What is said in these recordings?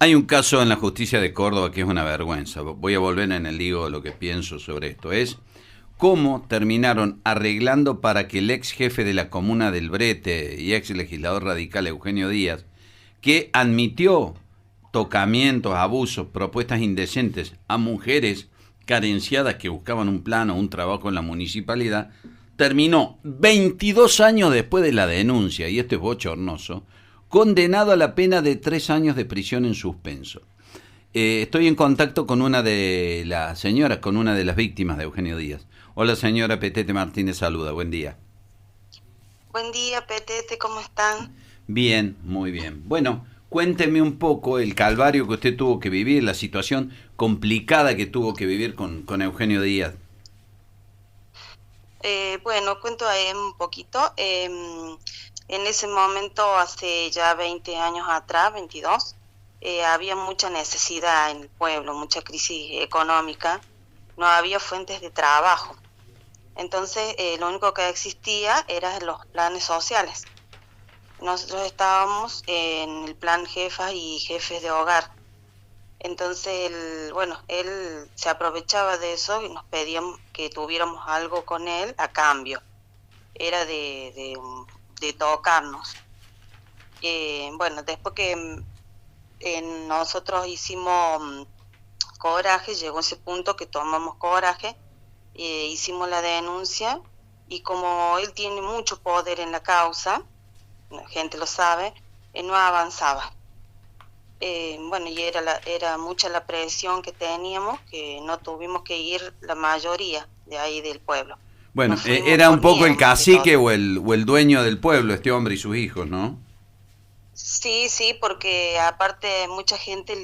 Hay un caso en la justicia de Córdoba que es una vergüenza. Voy a volver en el lío lo que pienso sobre esto. Es cómo terminaron arreglando para que el ex jefe de la comuna del Brete y ex legislador radical Eugenio Díaz, que admitió tocamientos, abusos, propuestas indecentes a mujeres carenciadas que buscaban un plano, un trabajo en la municipalidad, terminó 22 años después de la denuncia, y esto es bochornoso, condenado a la pena de 3 años de prisión en suspenso. Estoy en contacto con una de las señoras, con una de las víctimas de Eugenio Díaz. Hola señora Petete Martínez, saluda, buen día. Buen día, Petete, ¿cómo están? Bien, muy bien. Bueno, cuénteme un poco el calvario que usted tuvo que vivir, la situación complicada que tuvo que vivir con Eugenio Díaz. Bueno, cuento ahí un poquito. En ese momento, hace ya 20 años atrás, 22, había mucha necesidad en el pueblo, mucha crisis económica, no había fuentes de trabajo. Entonces, lo único que existía eran los planes sociales. Nosotros estábamos en el plan jefas y jefes de hogar. Entonces, bueno, él se aprovechaba de eso y nos pedía que tuviéramos algo con él a cambio. Era de tocarnos. Bueno, después que nosotros hicimos coraje, llegó ese punto que tomamos coraje, hicimos la denuncia y como él tiene mucho poder en la causa, la gente lo sabe, no avanzaba. Bueno, y era mucha la presión que teníamos, que no tuvimos que ir la mayoría de ahí del pueblo. Bueno, Nos fuimos era un por poco miedo el más que todo. cacique o el dueño del pueblo, este hombre y sus hijos, ¿no? Sí, sí, porque aparte mucha gente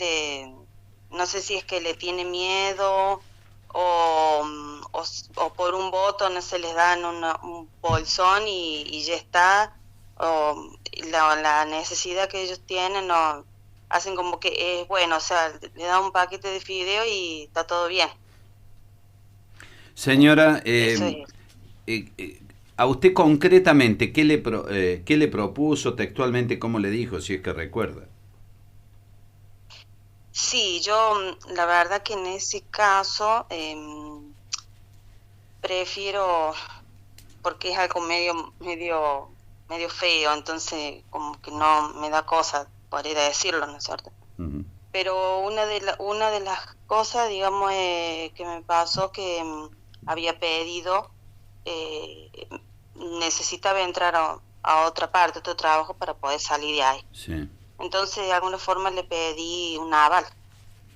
no sé si es que le tiene miedo o por un voto no se les dan un bolsón y ya está, o la necesidad que ellos tienen, no, hacen como que es bueno, o sea, le dan un paquete de fideo y está todo bien. Señora, Eso es. eh, eh, a usted concretamente, ¿qué le propuso textualmente, cómo le dijo, si es que recuerda? Sí, yo la verdad que en ese caso prefiero, porque es algo medio feo, entonces como que no me da cosa poder decirlo, ¿no es cierto? Ujú. Pero una de las cosas, digamos, que me pasó que había pedido, eh, necesitaba entrar a otra parte, otro trabajo para poder salir de ahí. Sí, Entonces, de alguna forma le pedí un aval.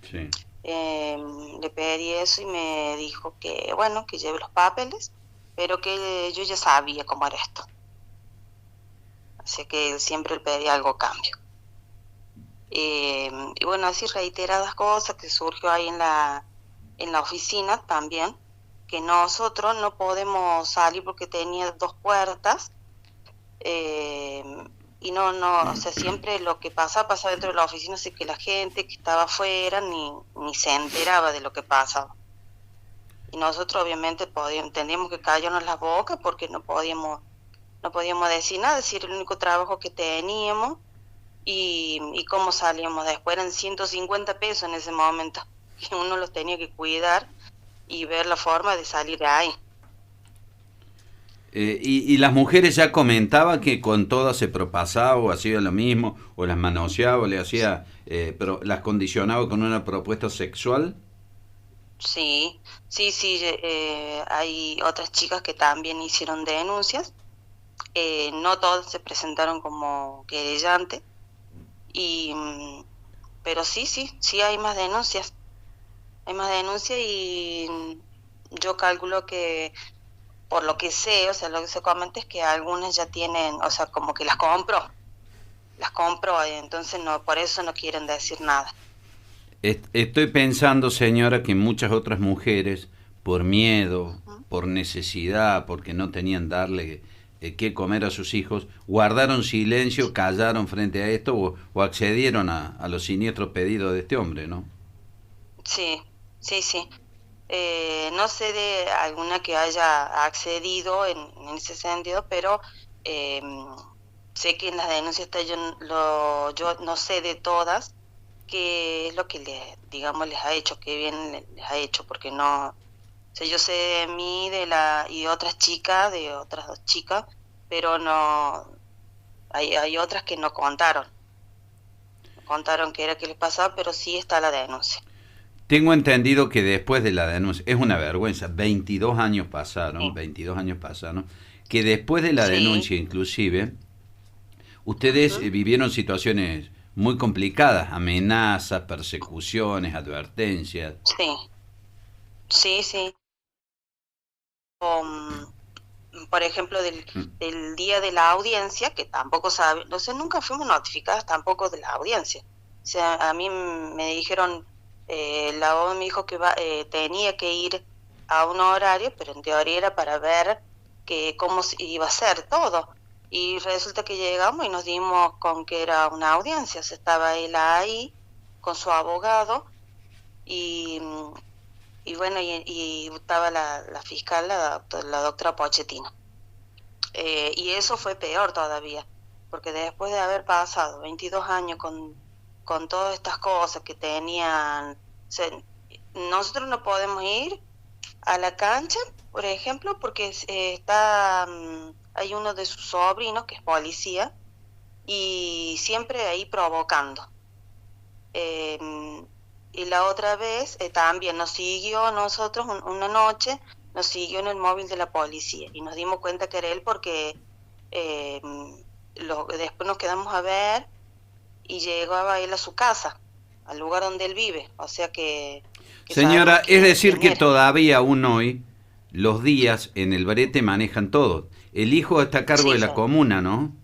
sí. Eh, Le pedí eso y me dijo que, bueno, que lleve los papeles, pero que yo ya sabía cómo era esto. Así que siempre le pedí algo a cambio. Y bueno, así reiteradas cosas que surgió ahí en la oficina también, que nosotros no podemos salir porque tenía dos puertas, eh, y no, o sea, siempre lo que pasaba dentro de la oficina, así que la gente que estaba afuera ni se enteraba de lo que pasaba. Y nosotros obviamente teníamos que callarnos las bocas porque no podíamos decir nada, decir el único trabajo que teníamos y cómo salíamos después. Eran 150 pesos en ese momento, que uno los tenía que cuidar y ver la forma de salir de ahí. Y las mujeres ya comentaban que con todas se propasaba o hacía lo mismo, o las manoseaba, o le hacía, pero las condicionaba con una propuesta sexual. Sí, sí, sí, hay otras chicas que también hicieron denuncias, no todas se presentaron como querellantes, y, pero sí, sí, sí hay más denuncias y yo calculo que por lo que sé, o sea, lo que se comenta es que algunas ya tienen, o sea, como que las compró, entonces no, por eso no quieren decir nada. Estoy pensando, señora, que muchas otras mujeres, por miedo, Ujú. por necesidad, porque no tenían darle qué comer a sus hijos, guardaron silencio, callaron frente a esto o accedieron a los siniestros pedidos de este hombre, ¿no? Sí, sí, sí. No sé de alguna que haya accedido en ese sentido, pero eh, sé que en las denuncias está, yo no sé de todas, qué es lo que digamos, les ha hecho, qué bien les ha hecho, porque no, o sea, yo sé de mí y otras chicas, de otras dos chicas, pero no, hay otras que no contaron qué era que les pasaba, pero sí está la denuncia. Tengo entendido que después de la denuncia, es una vergüenza, 22 años pasaron, Sí, 22 años pasaron, que después de la sí, denuncia inclusive, ustedes ujú, vivieron situaciones muy complicadas, amenazas, persecuciones, advertencias. sí, sí, sí. Um, por ejemplo, Mm. del día de la audiencia, que tampoco sabe, no sé, nunca fuimos notificadas tampoco de la audiencia. O sea, a mí me dijeron, el abogado me dijo que tenía que ir a un horario, pero en teoría era para ver cómo iba a ser todo. Y resulta que llegamos y nos dimos con que era una audiencia. O sea, estaba él ahí con su abogado y, y bueno, y estaba la fiscal, la doctora Pochettino. Y eso fue peor todavía, porque después de haber pasado 22 años con todas estas cosas que tenían, o sea, nosotros no podemos ir a la cancha, por ejemplo, porque hay uno de sus sobrinos que es policía y siempre ahí provocando. Eh, y la otra vez también nos siguió a nosotros una noche, nos siguió en el móvil de la policía y nos dimos cuenta que era él porque eh, después nos quedamos a ver y llegaba él a su casa, al lugar donde él vive, o sea que sabemos Señora, es decir quién que era. todavía aún hoy los días en el brete manejan todo. El hijo está a cargo de Sí, la sí. comuna, ¿no?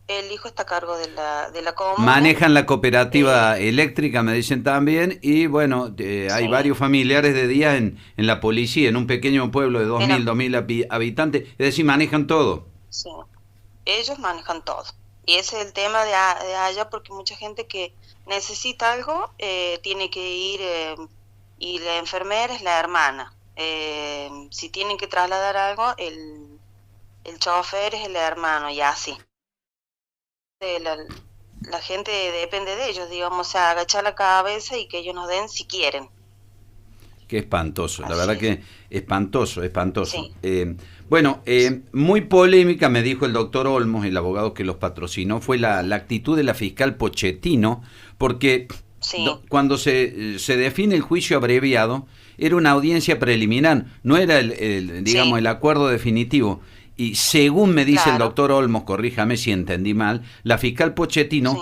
El hijo está a cargo de la comuna. Manejan la eh, cooperativa eléctrica, me dicen también, y bueno, hay sí, varios familiares de día en la policía, en un pequeño pueblo de era, 2000 habitantes, es decir, manejan todo. sí. Ellos manejan todo. Y ese es el tema de allá, porque mucha gente que necesita algo tiene que ir, y la enfermera es la hermana. Si tienen que trasladar algo, el chofer es el hermano, y así. La gente depende de ellos, digamos, o sea, agachar la cabeza y que ellos nos den si quieren. Qué espantoso, la Así verdad es. que espantoso, espantoso. Sí, Bueno, muy polémica, me dijo el doctor Olmos, el abogado que los patrocinó, fue la actitud de la fiscal Pochettino, porque sí, cuando se define el juicio abreviado, era una audiencia preliminar, no era digamos, sí, el acuerdo definitivo. Y según me dice el claro, doctor Olmos, corríjame si entendí mal, la fiscal Pochettino sí,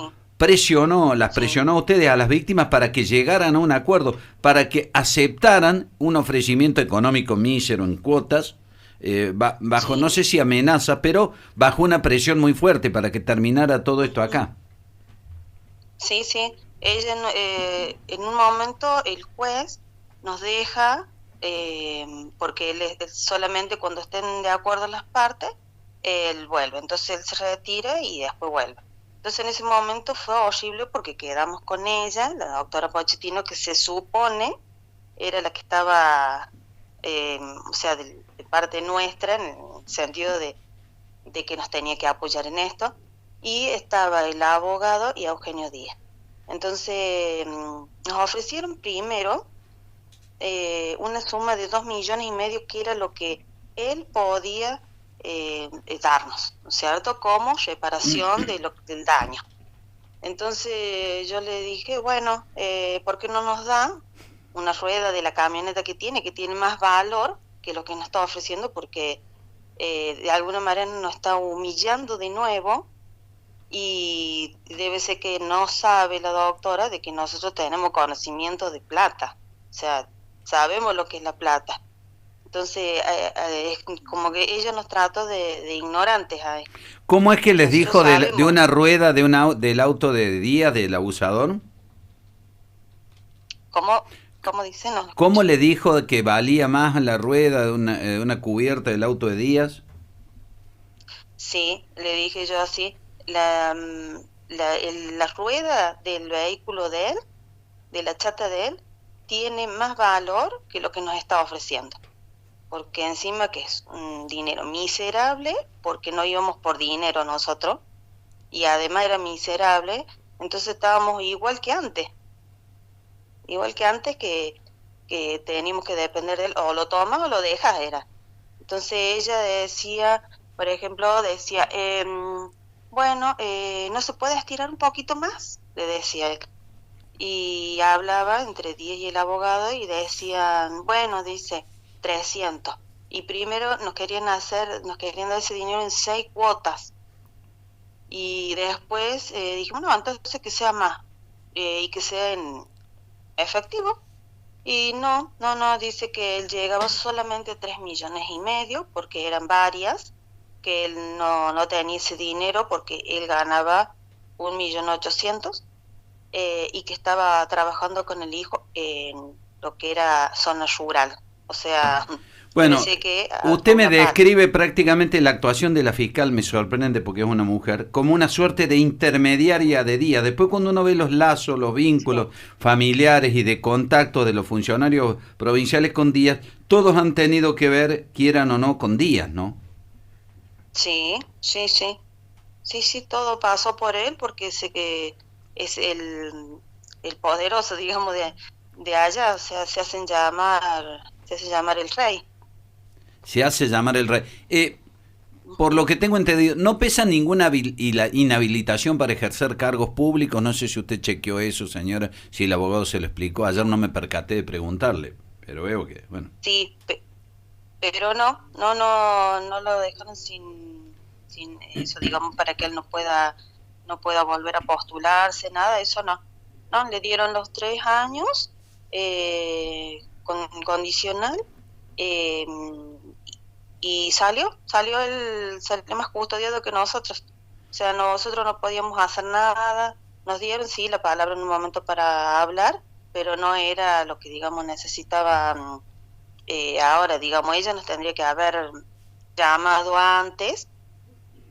las sí, presionó a ustedes, a las víctimas, para que llegaran a un acuerdo, para que aceptaran un ofrecimiento económico mísero en cuotas, bajo, no sí. sé si amenaza, pero bajo una presión muy fuerte para que terminara todo esto Ujú. acá. Sí, sí. Ella, en un momento el juez nos deja, porque él solamente cuando estén de acuerdo las partes, él vuelve. Entonces él se retira y después vuelve. Entonces en ese momento fue horrible porque quedamos con ella, la doctora Pochettino, que se supone era la que estaba, o sea, de parte nuestra, en el sentido de que nos tenía que apoyar en esto, y estaba el abogado y Eugenio Díaz. Entonces, nos ofrecieron primero una suma de 2,5 millones, que era lo que él podía darnos, ¿no es cierto?, como reparación del daño. Entonces yo le dije, bueno, ¿por qué no nos dan una rueda de la camioneta que tiene más valor que lo que nos está ofreciendo? Porque de alguna manera nos está humillando de nuevo, y debe ser que no sabe la doctora de que nosotros tenemos conocimiento de plata, o sea, sabemos lo que es la plata. Entonces, es como que ella nos trata de ignorantes ahí. ¿Cómo es que les Nosotros dijo de sabemos una rueda del auto de Díaz, del abusador? cómo dice, no lo ¿Cómo escucho. le dijo que valía más la rueda de una cubierta del auto de Díaz? Sí, le dije yo así, la rueda del vehículo de él, de la chata de él, tiene más valor que lo que nos está ofreciendo, porque encima que es un dinero miserable, porque no íbamos por dinero nosotros, y además era miserable Entonces estábamos igual que antes que teníamos que depender de él, o lo tomas o lo dejas, era. Entonces ella decía, por ejemplo, decía, bueno, ¿no se puede estirar un poquito más? Le decía él. Y hablaba entre 10 y el abogado y decían, bueno, dice, 300. Y primero nos querían dar ese dinero en 6 cuotas. Y después dijimos, no, entonces que sea más y que sea en efectivo. Y no, dice que él llegaba solamente a 3,5 millones porque eran varias, que él no tenía ese dinero porque él ganaba 1,800,000 y que estaba trabajando con el hijo en lo que era zona rural. O sea, Bueno, parece que usted me una pala. describe prácticamente la actuación de la fiscal, me sorprende porque es una mujer, como una suerte de intermediaria de día. Después cuando uno ve los lazos, los vínculos Sí, familiares y de contacto de los funcionarios provinciales con Díaz, todos han tenido que ver, quieran o no, con Díaz, ¿no? sí, sí, sí. Sí, sí, todo pasó por él porque sé que es el poderoso, digamos, de allá, o sea, se hace llamar el rey. Se hace llamar el rey. Por lo que tengo entendido, no pesa ninguna inhabilitación para ejercer cargos públicos. No sé si usted chequeó eso, señora, si el abogado se lo explicó. Ayer no me percaté de preguntarle, pero veo que, bueno. Sí, pero no lo dejaron sin eso, digamos, para que él no pueda volver a postularse, nada, eso no. No, le dieron los 3 años con condicional. eh, y salió más custodiado que nosotros. O sea, nosotros no podíamos hacer nada, nos dieron sí la palabra en un momento para hablar, pero no era lo que, digamos, necesitaban ahora. Digamos, ella nos tendría que haber llamado antes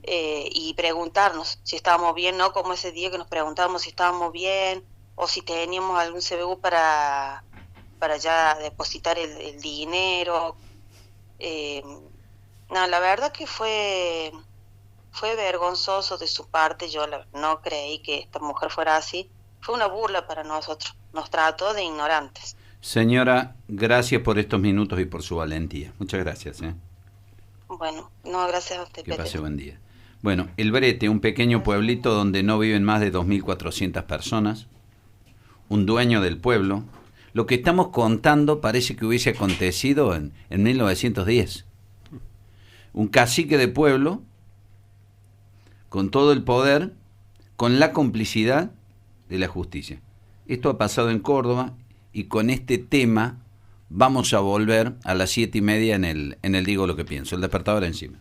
y preguntarnos si estábamos bien, no como ese día que nos preguntábamos si estábamos bien o si teníamos algún CBU para ya depositar el dinero. Eh, no, la verdad que fue vergonzoso de su parte. Yo no creí que esta mujer fuera así. Fue una burla para nosotros. Nos trató de ignorantes. Señora, gracias por estos minutos y por su valentía. Muchas gracias. Bueno, no, gracias a usted, Que pase Peter. buen día. Bueno, El Brete, un pequeño pueblito donde no viven más de 2.400 personas, un dueño del pueblo. Lo que estamos contando parece que hubiese acontecido en 1910. Un cacique de pueblo, con todo el poder, con la complicidad de la justicia. Esto ha pasado en Córdoba y con este tema vamos a volver a las 7:30 en el Digo lo que pienso. El despertador encima.